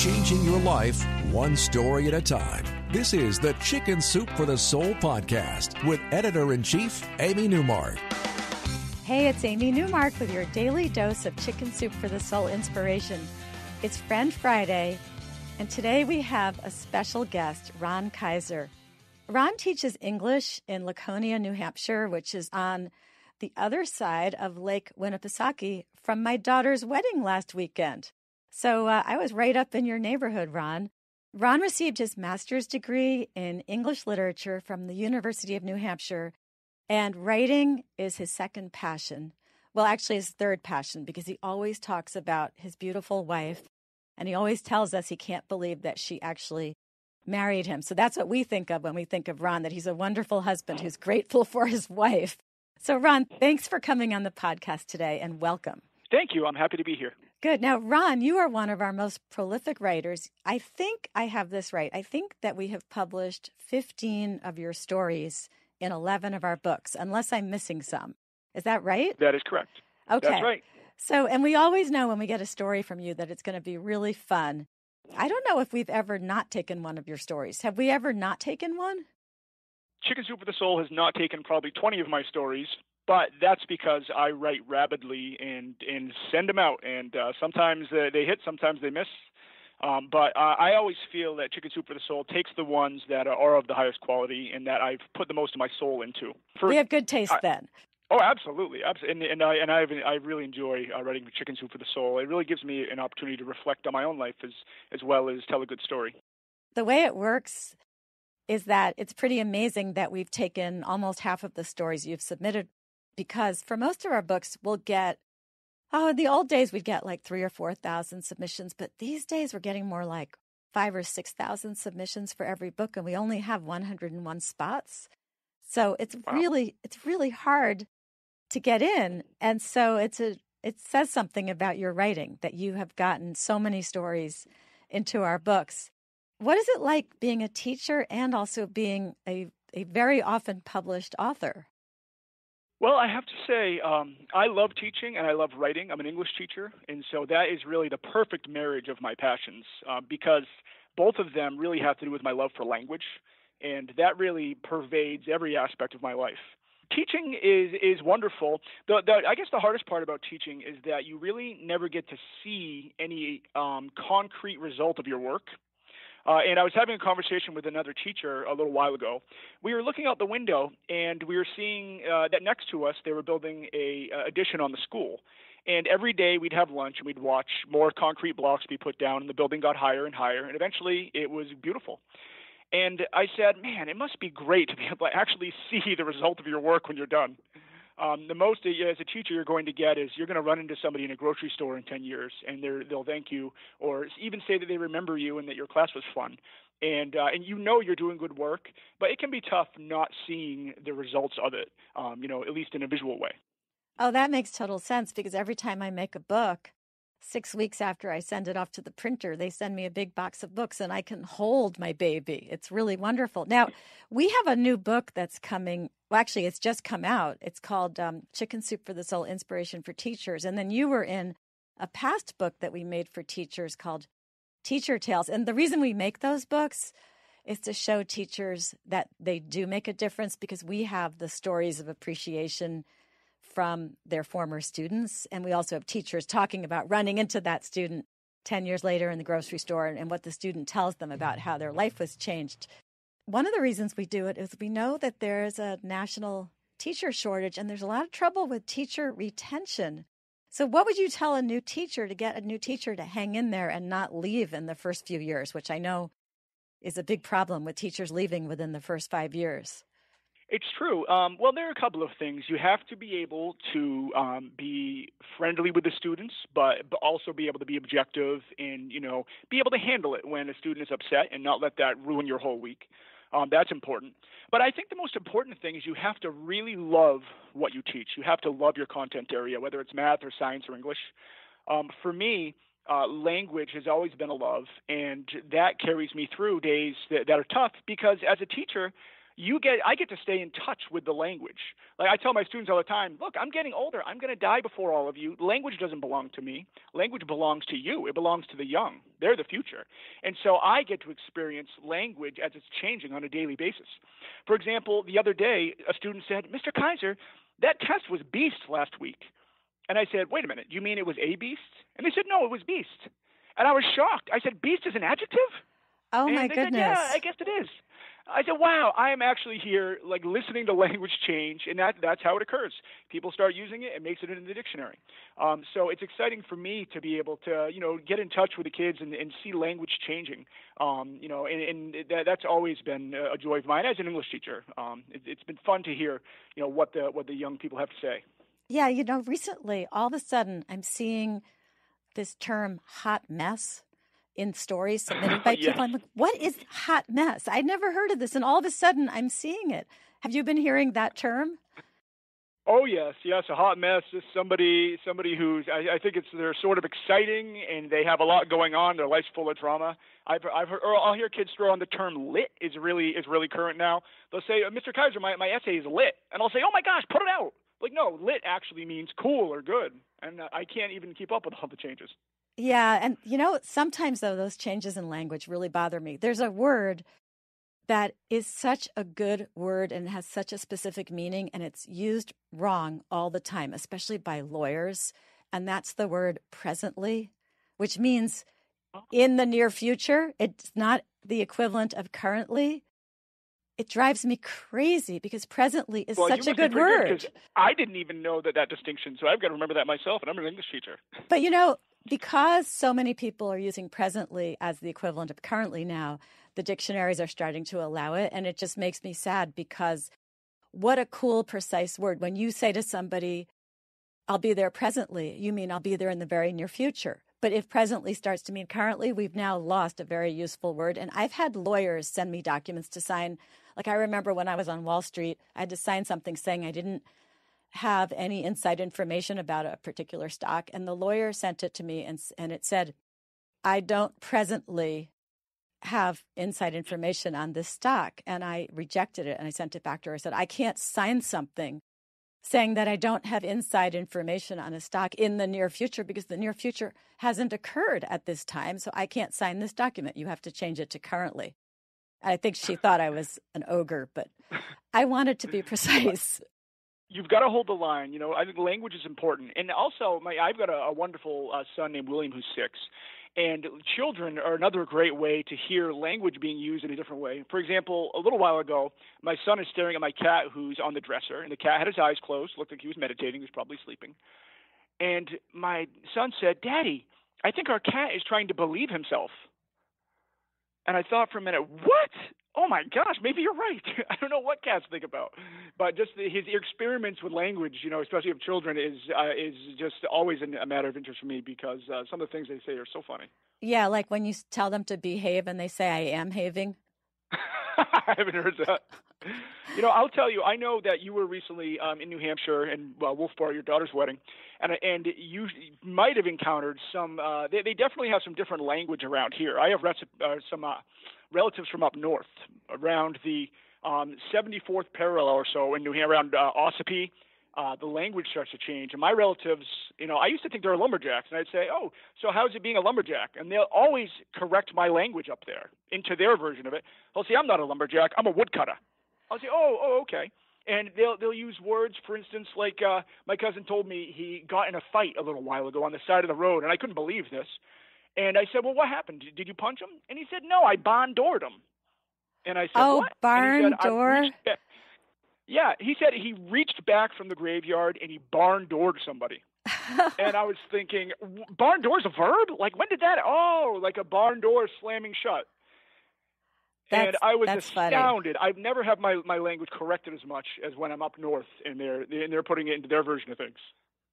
changing your life one story at a time. This is the Chicken Soup for the Soul podcast with Editor-in-Chief Amy Newmark. Hey, it's Amy Newmark with your daily dose of Chicken Soup for the Soul inspiration. It's Friend Friday, and today we have a special guest, Ron Kaiser. Ron teaches English in Laconia, New Hampshire, which is on the other side of Lake Winnipesaukee from my daughter's wedding last weekend. So I was right up in your neighborhood, Ron. Ron received his master's degree in English literature from the University of New Hampshire, and writing is his second passion. Well, actually his third passion, because he always talks about his beautiful wife, and he always tells us he can't believe that she actually married him. So that's what we think of when we think of Ron, that he's a wonderful husband who's grateful for his wife. So Ron, thanks for coming on the podcast today, and welcome. Thank you. I'm happy to be here. Good. Now, Ron, you are one of our most prolific writers. I think I have this right. I think that we have published 15 of your stories in 11 of our books, unless I'm missing some. Is that right? That is correct. Okay. That's right. So, and we always know when we get a story from you that it's going to be really fun. I don't know if we've ever not taken one of your stories. Have we ever not taken one? Chicken Soup for the Soul has not taken probably 20 of my stories, but that's because I write rapidly and send them out. And sometimes they hit, sometimes they miss. But I always feel that Chicken Soup for the Soul takes the ones that are of the highest quality and that I've put the most of my soul into. We have good taste then. Oh, absolutely. And I really enjoy writing Chicken Soup for the Soul. It really gives me an opportunity to reflect on my own life as well as tell a good story. The way it works is that it's pretty amazing that we've taken almost half of the stories you've submitted, because for most of our books, we'll get, in the old days, we'd get like 3,000 or 4,000 submissions, but these days we're getting more like 5,000 or 6,000 submissions for every book, and we only have 101 spots. So it's really hard to get in. And so it says something about your writing that you have gotten so many stories into our books. What is it like being a teacher and also being a very often published author? Well, I have to say, I love teaching and I love writing. I'm an English teacher, and so that is really the perfect marriage of my passions because both of them really have to do with my love for language, and that really pervades every aspect of my life. Teaching is wonderful. I guess the hardest part about teaching is that you really never get to see any concrete result of your work. And I was having a conversation with another teacher a little while ago. We were looking out the window, and we were seeing that next to us they were building a addition on the school. And every day we'd have lunch, and we'd watch more concrete blocks be put down, and the building got higher and higher, and eventually it was beautiful. And I said, man, it must be great to be able to actually see the result of your work when you're done. The most as a teacher you're going to get is you're going to run into somebody in a grocery store in 10 years, and they'll thank you or even say that they remember you and that your class was fun. And you know you're doing good work, but it can be tough not seeing the results of it, at least in a visual way. Oh, that makes total sense, because every time I make a book, 6 weeks after I send it off to the printer, they send me a big box of books and I can hold my baby. It's really wonderful. Now, we have a new book that's coming. Well, actually, it's just come out. It's called Chicken Soup for the Soul, Inspiration for Teachers. And then you were in a past book that we made for teachers called Teacher Tales. And the reason we make those books is to show teachers that they do make a difference, because we have the stories of appreciation from their former students. And we also have teachers talking about running into that student 10 years later in the grocery store and what the student tells them about how their life was changed. One of the reasons we do it is we know that there is a national teacher shortage, and there's a lot of trouble with teacher retention. So what would you tell a new teacher to get a new teacher to hang in there and not leave in the first few years, which I know is a big problem with teachers leaving within the first 5 years? It's true. Well, there are a couple of things. You have to be able to be friendly with the students, but also be able to be objective and, be able to handle it when a student is upset and not let that ruin your whole week. That's important. But I think the most important thing is you have to really love what you teach. You have to love your content area, whether it's math or science or English. For me, language has always been a love, and that carries me through days that are tough, because as a teacher, I get to stay in touch with the language. Like I tell my students all the time, look, I'm getting older. I'm going to die before all of you. Language doesn't belong to me. Language belongs to you. It belongs to the young. They're the future. And so I get to experience language as it's changing on a daily basis. For example, the other day, a student said, Mr. Kaiser, that test was beast last week. And I said, wait a minute, you mean it was a beast? And they said, no, it was beast. And I was shocked. I said, beast is an adjective? Oh, and my they goodness. said, yeah, I guess it is. I said, wow, I am actually here like listening to language change, and that's how it occurs. People start using it, it makes it in the dictionary. So it's exciting for me to be able to, get in touch with the kids and see language changing. And that's always been a joy of mine as an English teacher. It's been fun to hear, what the young people have to say. Yeah, recently, all of a sudden, I'm seeing this term hot mess in stories submitted by people. Yes. I'm like, what is hot mess? I'd never heard of this. And all of a sudden, I'm seeing it. Have you been hearing that term? Oh, yes. A hot mess is somebody who's, I think they're sort of exciting and they have a lot going on. Their life's full of drama. I've heard, or I'll hear kids throw on the term lit is really current now. They'll say, Mr. Kaiser, my essay is lit. And I'll say, oh my gosh, put it out. Like, no, lit actually means cool or good. And I can't even keep up with all the changes. Yeah. And, sometimes, though, those changes in language really bother me. There's a word that is such a good word and has such a specific meaning, and it's used wrong all the time, especially by lawyers. And that's the word presently, which means in the near future. It's not the equivalent of currently. It drives me crazy because presently is such a good word. I didn't even know that distinction, so I've got to remember that myself, and I'm an English teacher. But, because so many people are using presently as the equivalent of currently now, the dictionaries are starting to allow it, and it just makes me sad because what a cool, precise word. When you say to somebody, I'll be there presently, you mean I'll be there in the very near future. But if presently starts to mean currently, we've now lost a very useful word. And I've had lawyers send me documents to sign. Like I remember when I was on Wall Street, I had to sign something saying I didn't have any inside information about a particular stock. And the lawyer sent it to me and it said, I don't presently have inside information on this stock. And I rejected it and I sent it back to her. I said, I can't sign something saying that I don't have inside information on a stock in the near future because the near future hasn't occurred at this time. So I can't sign this document. You have to change it to currently. I think she thought I was an ogre, but I wanted to be precise. You've got to hold the line. I think language is important. And also, I've got a wonderful son named William who's 6. And children are another great way to hear language being used in a different way. For example, a little while ago, my son is staring at my cat who's on the dresser, and the cat had his eyes closed, looked like he was meditating, he was probably sleeping. And my son said, Daddy, I think our cat is trying to believe himself. And I thought for a minute, what? Oh my gosh, maybe you're right. I don't know what cats think about, but just his experiments with language, especially of children, is just always a matter of interest for me because some of the things they say are so funny. Yeah, like when you tell them to behave and they say, I am having. I haven't heard that. I'll tell you, I know that you were recently in New Hampshire and Wolfbar, your daughter's wedding, and you might have encountered some. They definitely have some different language around here. I have some relatives from up north, around the 74th parallel or so in New Hampshire, around Ossipee. The language starts to change. And my relatives, I used to think they were lumberjacks, and I'd say, oh, so how's it being a lumberjack? And they'll always correct my language up there into their version of it. They'll say, I'm not a lumberjack, I'm a woodcutter. I'll say, oh, okay. And they'll use words, for instance, like my cousin told me he got in a fight a little while ago on the side of the road, and I couldn't believe this. And I said, well, what happened? Did you punch him? And he said, no, I barn-doored him. And I said, what? Barn door? Yeah, he said he reached back from the graveyard and he barn-doored somebody. And I was thinking, barn door's a verb? Like, when did that? Oh, like a barn door slamming shut. And I was astounded. Funny. I've never had my language corrected as much as when I'm up north and they're putting it into their version of things.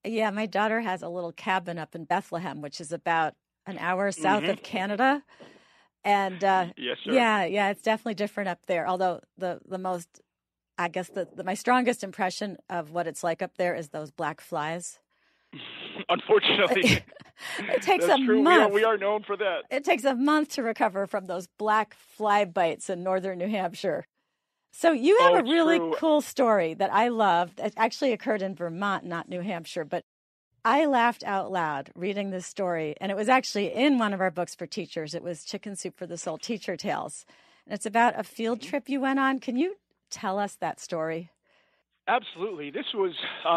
Yeah, my daughter has a little cabin up in Bethlehem, which is about an hour south of Canada. And yes, sir. Yeah, it's definitely different up there. Although the most, I guess my strongest impression of what it's like up there is those black flies. Unfortunately, it takes That's a true. month. We are known for that. It takes a month to recover from those black fly bites in northern New Hampshire. So you have Oh, a it's really true. cool story that I loved. It actually occurred in Vermont, not New Hampshire, but I laughed out loud reading this story. And it was actually in one of our books for teachers. It was Chicken Soup for the Soul, Teacher Tales. And it's about a field trip you went on. Can you tell us that story? Absolutely. This was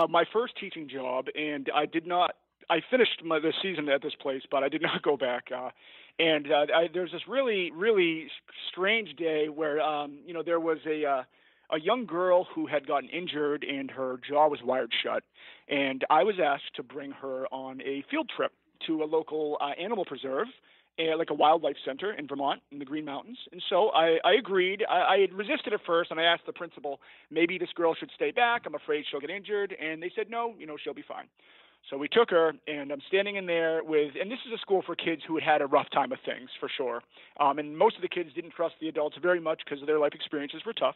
my first teaching job, and I finished the season at this place, but I did not go back. There's this really, really strange day where, there was a young girl who had gotten injured and her jaw was wired shut. And I was asked to bring her on a field trip to a local animal preserve, like a wildlife center in Vermont in the Green Mountains. And so I agreed. I had resisted at first, and I asked the principal, maybe this girl should stay back. I'm afraid she'll get injured. And they said, no, she'll be fine. So we took her, and I'm standing in there and this is a school for kids who had a rough time of things, for sure. And most of the kids didn't trust the adults very much because their life experiences were tough.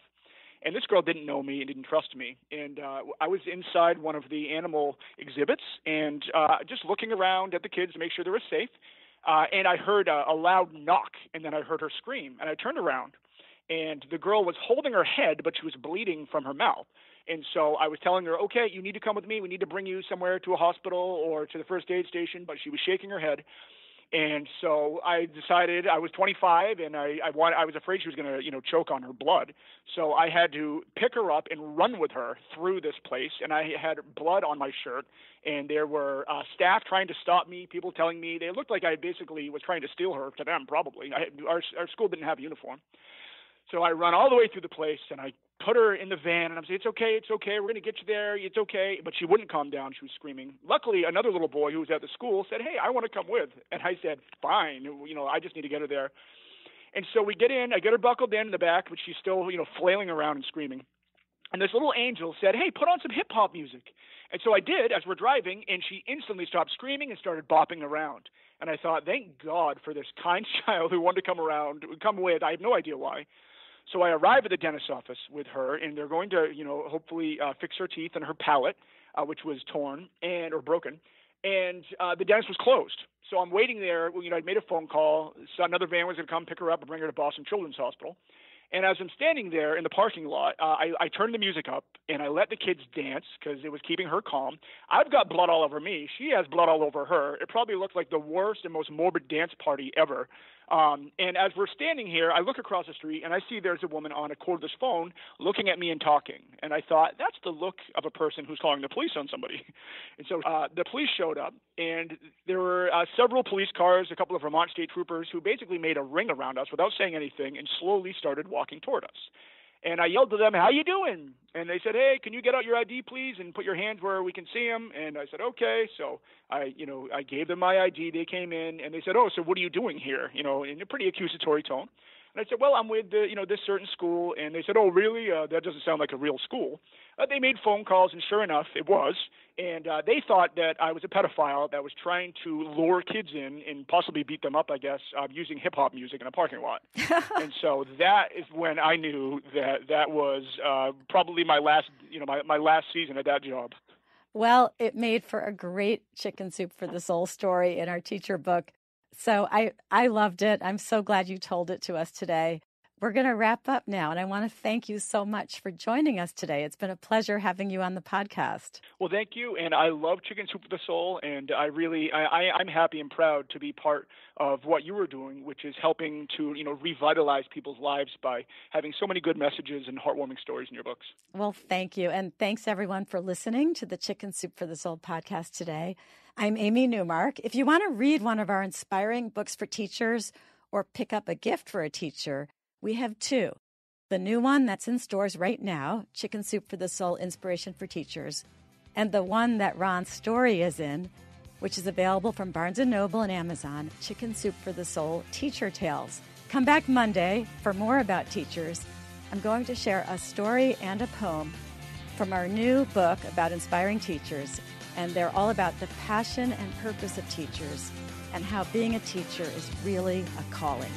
And this girl didn't know me and didn't trust me. And I was inside one of the animal exhibits and just looking around at the kids to make sure they were safe. And I heard a loud knock, and then I heard her scream. And I turned around, and the girl was holding her head, but she was bleeding from her mouth. And so I was telling her, okay, you need to come with me. We need to bring you somewhere to a hospital or to the first aid station. But she was shaking her head. And so I decided, I was 25, and I was afraid she was going to, choke on her blood. So I had to pick her up and run with her through this place. And I had blood on my shirt, and there were staff trying to stop me, people telling me they looked like I basically was trying to steal her to them, probably. Our school didn't have a uniform. So I run all the way through the place, and I put her in the van, and I'm saying, it's okay, we're going to get you there, it's okay. But she wouldn't calm down. She was screaming. Luckily, another little boy who was at the school said, hey, I want to come with. And I said, fine, I just need to get her there. And so we get in, I get her buckled in the back, but she's still, flailing around and screaming. And this little angel said, hey, put on some hip-hop music. And so I did as we're driving, and she instantly stopped screaming and started bopping around. And I thought, thank God for this kind child who wanted to come with. I have no idea why. So I arrive at the dentist's office with her, and they're going to, hopefully fix her teeth and her palate, which was torn or broken. And the dentist was closed. So I'm waiting there. I'd made a phone call. So another van was going to come pick her up and bring her to Boston Children's Hospital. And as I'm standing there in the parking lot, I turned the music up, and I let the kids dance because it was keeping her calm. I've got blood all over me. She has blood all over her. It probably looked like the worst and most morbid dance party ever. And as we're standing here, I look across the street, and I see there's a woman on a cordless phone looking at me and talking. And I thought, that's the look of a person who's calling the police on somebody. And so the police showed up, and there were several police cars, a couple of Vermont state troopers who basically made a ring around us without saying anything and slowly started walking toward us. And I yelled to them, how you doing? And they said, hey, can you get out your ID, please, and put your hands where we can see them? And I said, okay. So I gave them my ID. They came in, and they said, oh, so what are you doing here? In a pretty accusatory tone. And I said, well, I'm with this certain school. And they said, oh, really? That doesn't sound like a real school. They made phone calls, and sure enough, it was. And they thought that I was a pedophile that was trying to lure kids in and possibly beat them up, I guess, using hip-hop music in a parking lot. And so that is when I knew that was probably my last, my last season at that job. Well, it made for a great Chicken Soup for the Soul story in our teacher book. So I loved it. I'm so glad you told it to us today. We're going to wrap up now, and I want to thank you so much for joining us today. It's been a pleasure having you on the podcast. Well, thank you, and I love Chicken Soup for the Soul, and I'm happy and proud to be part of what you were doing, which is helping to, revitalize people's lives by having so many good messages and heartwarming stories in your books. Well, thank you, and thanks everyone for listening to the Chicken Soup for the Soul podcast today. I'm Amy Newmark. If you want to read one of our inspiring books for teachers or pick up a gift for a teacher, we have two. The new one that's in stores right now, Chicken Soup for the Soul, Inspiration for Teachers, and the one that Ron's story is in, which is available from Barnes & Noble and Amazon, Chicken Soup for the Soul, Teacher Tales. Come back Monday for more about teachers. I'm going to share a story and a poem from our new book about inspiring teachers, and they're all about the passion and purpose of teachers and how being a teacher is really a calling.